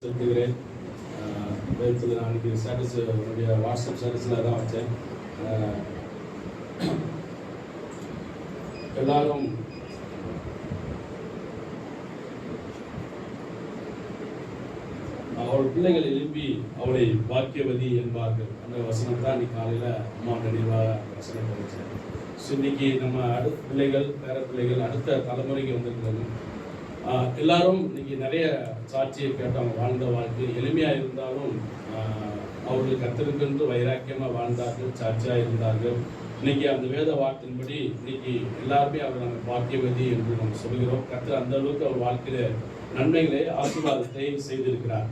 செலுத்துகிறேன். நான் அன்றைக்கி ஸ்டேட்டஸ் என்னுடைய வாட்ஸ்அப் ஸ்டேட்டஸில் தான் வச்சேன். எல்லாரும் அவள் பிள்ளைகள் எழுப்பி அவளை பாக்கியவதி என்பார்கள். அந்த வசனம் தான் இன்னைக்கு காலையில் அம்மா நினைவாக வசனம் படித்தேன். ஸோ இன்னைக்கு நம்ம அடுத்த பிள்ளைகள் பேர பிள்ளைகள் அடுத்த தலைமுறைக்கு வந்திருக்கிறது. எல்லாரும் இன்னைக்கு நிறைய சாட்சியை கேட்டவங்க வாழ்ந்த வாழ்க்கை எளிமையாக இருந்தாலும் அவர்கள் கத்திருக்கென்று வைராக்கியமாக வாழ்ந்தார்கள், சாட்சியாக இருந்தார்கள். இன்னைக்கு அந்த வேத வார்த்தையின்படி இன்னைக்கு எல்லாருமே அவர் நம்ம பாக்கியவதி என்று நம்ம சொல்கிறோம். கத்தர் அந்த அளவுக்கு அவர் வாழ்க்கையில நன்மைகளை ஆசீர்வாதத்தை செய்திருக்கிறார்.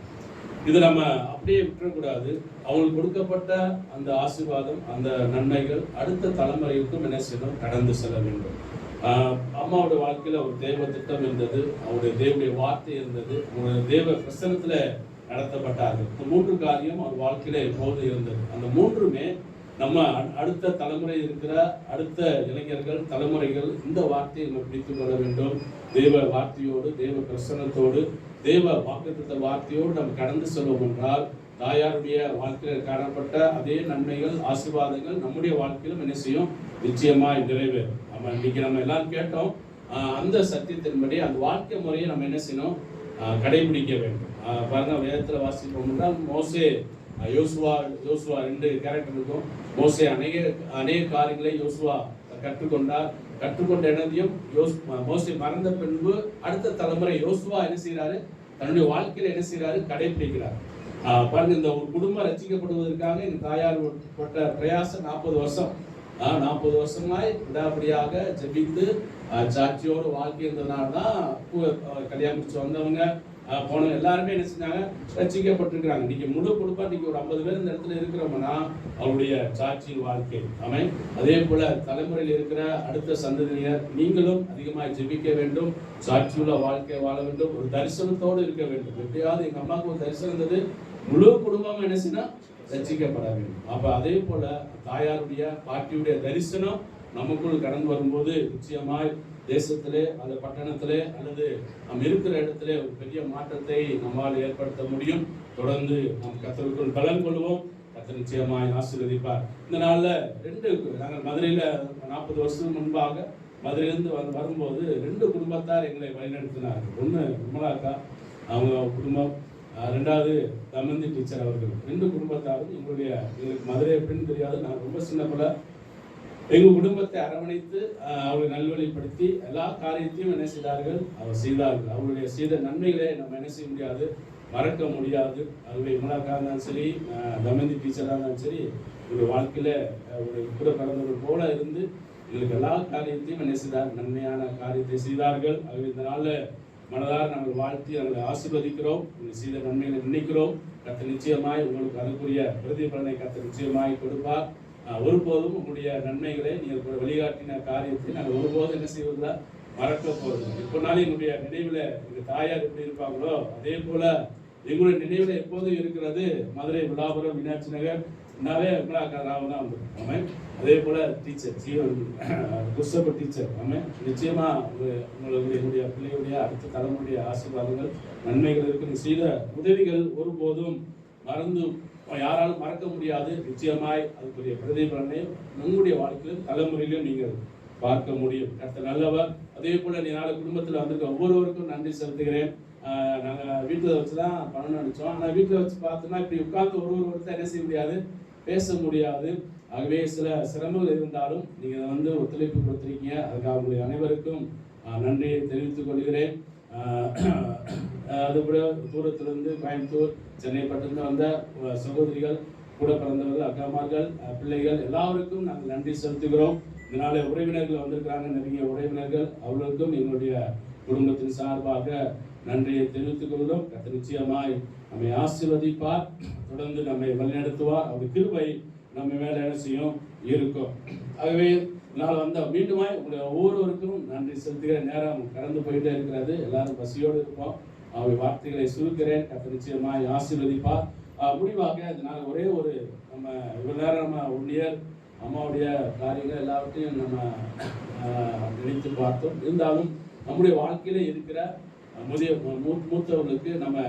இது நம்ம அப்படியே விட்டுறக்கூடாது. அவங்களுக்கு கொடுக்கப்பட்ட அந்த ஆசீர்வாதம், அந்த நன்மைகள் அடுத்த தலைமுறைக்கும் என்ன செய்யணும், கடந்து செல்ல வேண்டும். அம்மாவோட வாழ்க்கையில ஒரு தேவ திட்டம் இருந்தது, அவருடைய தேவனுடைய வார்த்தை இருந்தது, அவருடைய தேவ பிரசனத்துல நடத்தப்பட்டார்கள். இந்த மூன்று காரியம் அவர் வாழ்க்கையில எப்போது இருந்தது. அந்த மூன்றுமே நம்ம அடுத்த தலைமுறை இருக்கிற அடுத்த இளைஞர்கள் தலைமுறைகள் இந்த வார்த்தையை நம்ம பிடித்துக் கொள்ள வேண்டும். தேவ வார்த்தையோடு தேவ பிரசனத்தோடு தேவ வாக்குத்தத்த வார்த்தையோடு நம்ம கடந்து செல்வோம் என்றால் தாயாருடைய வாழ்க்கையில் காணப்பட்ட அதே நன்மைகள் ஆசீர்வாதங்கள் நம்முடைய வாழ்க்கையிலும் என்ன செய்யும், நிச்சயமாய் நிறைவேறும். நம்ம இன்னைக்கு நம்ம எல்லாரும் கேட்டோம். அந்த சத்தியத்தின்படி அந்த வாழ்க்கை முறையை நம்ம என்ன செய்யணும், கடைபிடிக்க வேண்டும். பாருங்க, வேதத்தில் வாசிப்போம் என்றால் மோசே யோசுவா 2 கேரக்டர் இருக்கும். மோசே அநேக காரியங்களை யோசுவா கற்றுக்கொண்ட இடத்தையும் மோசே மறந்த பின்பு அடுத்த தலைமுறை யோசுவா என்ன செய்யறாரு, தன்னுடைய வாழ்க்கையில என்ன செய்யறாரு, கடைபிடிக்கிறார். பாருங்க, இந்த ஒரு குடும்பம் ரசிக்கப்படுவதற்காக எங்க தாயார் பட்ட பிரயாசம் 40 வருஷம். 40 வருஷமாய் விடாபடியாக ஜெபித்து சாட்சியோட வாழ்க்கை இருந்ததுனால தான் கல்யாணம் முடிச்சு வந்தவங்க போனவங்க எல்லாருமே என்ன செஞ்சாங்க, ரசிக்கப்பட்டிருக்கிறாங்க. இன்னைக்கு முழு குடும்பம் இன்னைக்கு ஒரு 50 பேர் இந்த இடத்துல இருக்கிறோம்னா அவருடைய சாட்சியின் வாழ்க்கை. ஆமென். அதே போல தலைமுறையில் இருக்கிற அடுத்த சந்ததியினர் நீங்களும் அதிகமாக ஜெபிக்க வேண்டும், சாட்சியுள்ள வாழ்க்கை வாழ வேண்டும், ஒரு தரிசனத்தோடு இருக்க வேண்டும். எப்படியாவது எங்க அம்மாவுக்கு ஒரு தரிசனம் இருந்தது, முழு குடும்பம் என்ன செய்யணும், ரசிக்கப்பட வேண்டும். அப்ப அதே போல தாயாருடைய பாட்டியுடைய தரிசனம் நமக்குள் கடந்து வரும்போது நிச்சயமாய் தேசத்திலே அந்த பட்டணத்திலே அல்லது நாம் இருக்கிற இடத்திலே ஒரு பெரிய மாற்றத்தை நம்மால் ஏற்படுத்த முடியும். தொடர்ந்து நாம் கர்த்தருக்குள் பலன் கொள்வோம். கர்த்தர் நிச்சயமாய் ஆசீர்வதிப்பார். இந்த நாள்ல நாங்கள் மதுரையில 40 வருஷத்துக்கு முன்பாக மதுரையிலிருந்து வரும்போது 2 குடும்பத்தார் எங்களை வழிநடத்தினார்கள். ஒன்று விமலாக்கா, அவங்க குடும்பம். 2வது தமந்தி டீச்சர் அவர்கள். 2 குடும்பத்தாரும் எங்களுக்கு மதுரை எப்படின்னு தெரியாது. நான் ரொம்ப சின்ன பிள்ளை. எங்கள் குடும்பத்தை அரவணைத்து அவர்களை நல்வழிப்படுத்தி எல்லா காரியத்தையும் என்ன செய்தார்கள், அவர் செய்தார்கள். அவருடைய செய்த நன்மைகளை நம்ம என்ன செய்ய முடியாது, மறக்க முடியாது. அவருடைய விமலாக்காக இருந்தாலும் சரி, தமந்தி டீச்சராக இருந்தாலும் சரி, இவருடைய வாழ்க்கையில ஒரு கூட பிறந்தவர்கள் போல இருந்து எங்களுக்கு எல்லா காரியத்தையும் என்ன செய்தார், நன்மையான காரியத்தை செய்தார்கள். ஆகவே இந்த நாளில் மனதார நாங்கள் வாழ்த்தி நாங்கள் ஆசீர்வதிக்கிறோம். நீங்கள் செய்த நன்மைகளை நினைக்கிறோம். கர்த்தர் நிச்சயமாய் உங்களுக்கு அதுக்குரிய பிரதிபலனை கர்த்தர் நிச்சயமாய் கொடுப்பார். ஒருபோதும் உங்களுடைய நன்மைகளை நீங்கள் வழிகாட்டின காரியத்தை நாங்கள் ஒருபோதும் என்ன செய்வதில்லை, மறக்க போகிறது. இப்போனாலும் எங்களுடைய நினைவில் எங்கள் தாயார் எப்படி இருப்பாங்களோ அதே போல எங்களுடைய நினைவில் எப்போதும் இருக்கிறது மதுரை விழாபுரம் மீனாட்சி நகர் ராவ் தான் வந்து. அதே போல டீச்சர் கிறிஸ்தவ டீச்சர். நிச்சயமா உங்களுடைய பிள்ளைகளுடைய அடுத்த தலைமுறைய ஆசீர்வாதங்கள் நன்மைகள் இருக்கு. செய்த உதவிகள் ஒருபோதும் யாராலும் மறக்க முடியாது. நிச்சயமாய் அதுக்குரிய பிரதிபலனை நம்முடைய வாழ்க்கையிலும் தலைமுறையிலும் நீங்கள் பார்க்க முடியும். கர்த்தர் நல்லவர். அதே போல நாளை குடும்பத்தில் வந்திருக்க ஒவ்வொருவருக்கும் நன்றி செலுத்துகிறேன். நாங்கள் வீட்டில் வச்சுதான் பண்ணணும்னு நினைச்சோம். ஆனால் வீட்டில் வச்சு பார்த்தோம்னா இப்படி உட்கார்ந்து ஒருத்தர் என்ன செய்ய முடியாது, பேச முடியாது. ஆகவே சில சிரமங்கள் இருந்தாலும் நீங்கள் வந்து ஒத்துழைப்பு கொடுத்துருக்கீங்க. அதுக்காக உங்களுடைய அனைவருக்கும் நன்றியை தெரிவித்துக் கொள்கிறேன். அதுபோல தூரத்திலிருந்து கோயம்புத்தூர், சென்னை பட்டணத்தில் வந்த சகோதரிகள், கூட பிறந்தவர்கள், அக்காமார்கள், பிள்ளைகள் எல்லாருக்கும் நாங்கள் நன்றி செலுத்துகிறோம். இதனால உறவினர்கள் வந்திருக்கிறாங்க, நிறைய உறவினர்கள், அவர்களுக்கும் எங்களுடைய குடும்பத்தின் சார்பாக நன்றியை தெரிவித்துக் கொள்கிறோம். கர்த்தர் நிச்சயமாய் நம்மை ஆசீர்வதிப்பார், தொடர்ந்து நம்மை வழிநடத்துவார். அவருடைய கிருபை நம்ம மேல என்ன செய்யும், இருக்கும். ஆகவே நாள் வந்த மீண்டுமாய் உங்களுடைய ஒவ்வொருவருக்கும் நன்றி செலுத்துகிற நேரம் கடந்து போயிட்டே இருக்கிறது. எல்லாரும் பசியோடு இருப்போம். அவருடைய வார்த்தைகளை சுருக்கிறேன். கர்த்தர் நிச்சயமாய் ஆசீர்வதிப்பார். முடிவாக இதனால் ஒரே ஒரு நம்ம இவ்வளவு நேரம் நம்ம ஒன்னியர் அம்மாவுடைய காரியங்கள் எல்லாவற்றையும் நம்ம நினைத்து பார்த்தோம். இருந்தாலும் நம்முடைய வாழ்க்கையில இருக்கிற மூத்தவர்களுக்கு நம்ம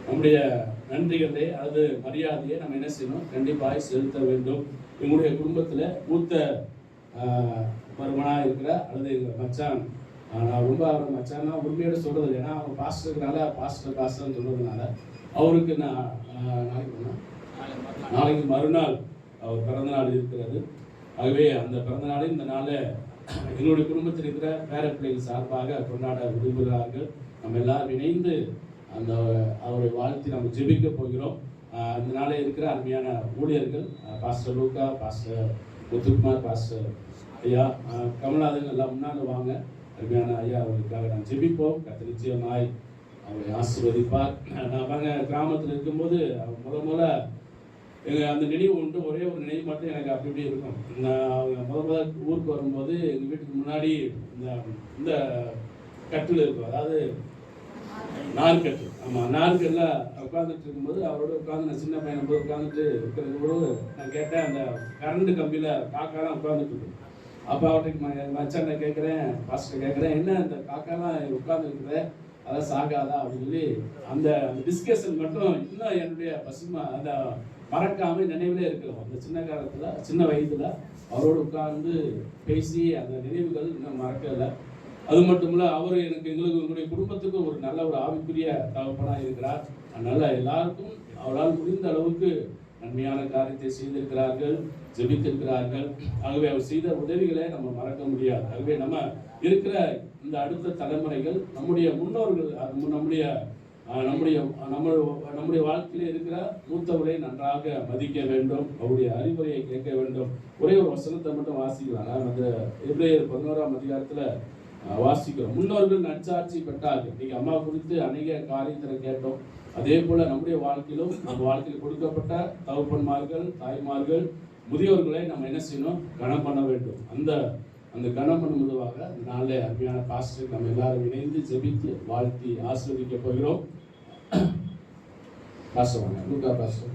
நம்முடைய நன்றிகளை அது மரியாதையை நம்ம என்ன செய்யணும், கண்டிப்பாக செலுத்த வேண்டும். எங்களுடைய குடும்பத்தில் மூத்த மருமனாக இருக்கிற அல்லது எங்கள் மச்சான், நான் ரொம்ப அவர் மச்சான்னா உண்மையோட சொல்கிறது இல்லை, ஏன்னா அவங்க பாஸ்டருக்குனால பாஸ்டர்னு சொல்கிறதுனால அவருக்கு நான் நாளைக்கு மறுநாள் அவர் பிறந்தநாள் இருக்கிறது. ஆகவே அந்த பிறந்தநாளில் இந்த நாளை எங்களுடைய குடும்பத்தில் இருக்கிற பேர பிள்ளைகள் சார்பாக கொண்டாட விரும்புகிறார்கள். நம்ம எல்லாரும் இணைந்து அந்த அவரை வாழ்த்தி நம்ம ஜெபிக்க போகிறோம். இந்த நாளே இருக்கிற அருமையான ஊழியர்கள் பாஸ்டர் லூக்கா, பாஸ்டர் முத்துக்குமார், பாஸ்டர் ஐயா கமல்நாதன் எல்லாம் முன்னாள் வாங்க. அருமையான ஐயா அவர்களுக்காக நான் ஜெபிப்போம். கர்த்தர் நிச்சயமாய் அவரை ஆசீர்வதிப்பார். நான் பாருங்க கிராமத்தில் இருக்கும்போது முத எங்கள் அந்த நினைவு உண்டு. ஒரே ஒரு நினைவு மட்டும் எனக்கு அப்படி இப்படி இருக்கும். நான் அவங்க முத ஊருக்கு வரும்போது எங்கள் வீட்டுக்கு முன்னாடி இந்த கட்டில் இருக்கும், அதாவது நார்கட்டு. ஆமாம், நார்கல்ல உட்காந்துட்டு இருக்கும்போது அவரோட உட்காந்து நான் சின்ன பையன் போது உட்காந்துட்டு இருக்கிறது நான் கேட்டேன், அந்த கரண்ட் கம்பியில் காக்காலாம் உட்காந்துட்டு இருக்கு. அப்போ அவர்கிட்ட மச்சான கேட்குறேன், பாஸ்டர் கேட்குறேன், என்ன இந்த காக்காலாம் உட்காந்துருக்குற, அதான் சாகாதா அப்படின்னு சொல்லி அந்த டிஸ்கஷன் மட்டும் இன்னும் என்னுடைய பசுமை அந்த மறக்காம நினைவுலே இருக்கிறோம். அந்த சின்ன வயதுல அவரோடு உட்கார்ந்து பேசி அந்த நினைவுகள் இன்னும் மறக்கலை. அது மட்டும் இல்லை, அவர் எங்களுடைய குடும்பத்துக்கு ஒரு நல்ல ஒரு ஆவிக்குரிய தகப்பனாக இருக்கிறார். அதனால எல்லாருக்கும் அவரால் முடிந்த அளவுக்கு நன்மையான காரியத்தை செய்திருக்கிறார்கள், ஜெபித்திருக்கிறார்கள். ஆகவே அவர் செய்த உதவிகளை நம்ம மறக்க முடியாது. ஆகவே நம்ம இருக்கிற இந்த அடுத்த தலைமுறைகள் நம்முடைய முன்னோர்கள் நம்முடைய வாழ்க்கையில் இருக்கிற மூத்தவரை நன்றாக மதிக்க வேண்டும், அவருடைய அறிவுரையை கேட்க வேண்டும். ஒரே ஒரு வசனத்தை மட்டும் வாசிக்கலாம். அந்த எபிரேயர் 11ஆம் அதிகாரத்தில் வாசிக்கிறோம். முன்னோர்கள் நற்சாட்சி பெற்றார்கள். இன்னைக்கு அம்மா குறித்து அநேக காரியத்தை கேட்டோம். அதே போல நம்முடைய வாழ்க்கையிலும் நம்ம வாழ்க்கையில் கொடுக்கப்பட்ட தகப்பன்மார்கள், தாய்மார்கள், முதியோர்களை நம்ம என்ன செய்யணும், கனம் பண்ண வேண்டும். அந்த கனம் பண்ணுவதாக இந்த நாளில் அருமையான பாஸ்டர் நம்ம எல்லாரும் இணைந்து ஜெபித்து வாழ்த்தி ஆசீர்வதிக்க போகிறோம். பாஸ்டர் வாங்க, லூக்கா பாஸ்டர்.